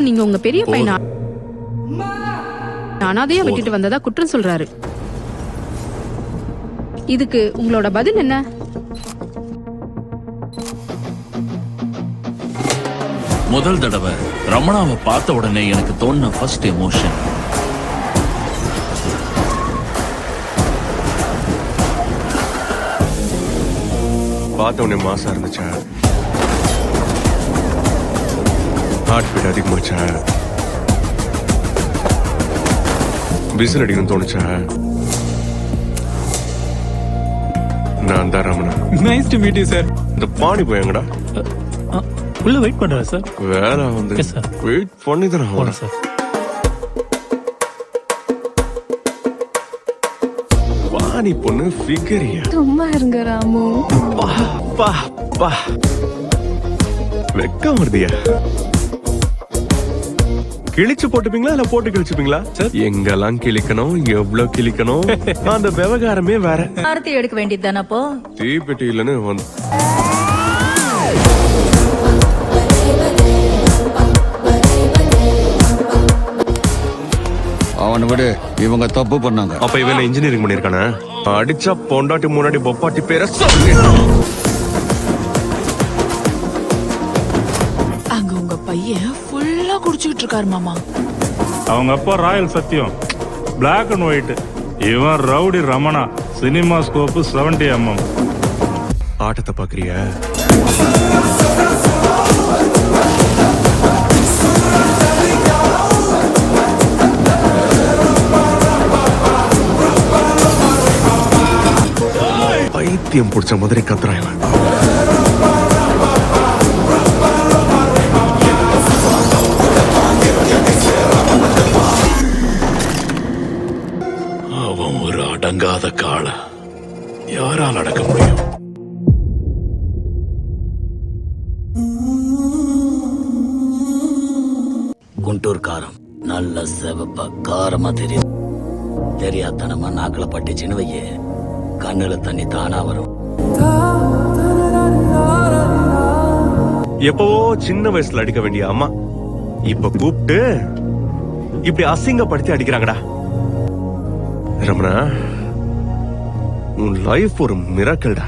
நீங்க உங்க பெரிய பையனா அனாதையா விட்டுட்டு வந்ததா குற்றம் சொல்றாரு. இதுக்கு உங்களோட பதில் என்ன? முதல் தடவை ரமணாவை பார்த்த உடனே எனக்கு தோணுன ஃபர்ஸ்ட் எமோஷன் பார்த்த உடனே மாசா இருந்துச்சா? Heart beat அதிகமாச்சா? விசில் அடிக்கணும்னு தோணுச்சா? நான் தான் Ramana. Nice to meet you sir. இந்த பாணி போயங்கடா. உள்ள வெயிட் பண்றேன் சார். வேலை வந்து வெயிட் பண்ணி தான் போறேன் சார். பாணி பொண்ணு ஃபிகரியா? சும்மா இருங்க ராமு. வெக்கம் வருதியா? கிழிச்சு போட்டுப்பீங்களா இல்ல போட்டு கிழிச்சுப்பீங்களா? எங்கெல்லாம் கிழிக்கணும், எவ்வளவு கிழிக்கணும், அந்த விவகாரமே வேற. ஆரத்தி எடுக்க வேண்டியது தானே அப்போ? தீப்பெட்டி இல்லன்னு வந்து அவனை விட இவங்க தப்பு பண்ணாங்க. அப்ப இவன் இன்ஜினியரிங் பண்ணிருக்கானே, அடிச்சா பொண்டாட்டி முன்னாடி பொப்பாட்டி பேர அங்க உங்க பையன் ஃபுல்லா குடிச்சிட்டு இருக்காரு மாமா. அவங்க அப்பா ராயல் சத்தியம் பிளாக் அண்ட் ஒயிட், இவன் rowdy Ramana cinema scope 70 mm. ஆட்டத்தை பாக்குறியா? பைத்தியம் பிடிச்ச மாதிரி கத்துறான் இவன். அவன் ஒரு அடங்காத காள, யாரால் அடக்க முடியும்? குண்டூர் காரம் நல்ல செவப்பா காரமா தெரியும். தெரியாதனமா நாக்குல பட்டுச்சின்னு வையே, கண்ணுல தண்ணி தானா வரும். எப்பவோ சின்ன வயசுல அடிக்க வேண்டிய அம்மா இப்ப கூப்பிட்டு இப்படி அசிங்கப்படுத்தி அடிக்கிறாங்கடா. ரமணா, உன் லைஃப் ஒரு மிராக்கிள்டா.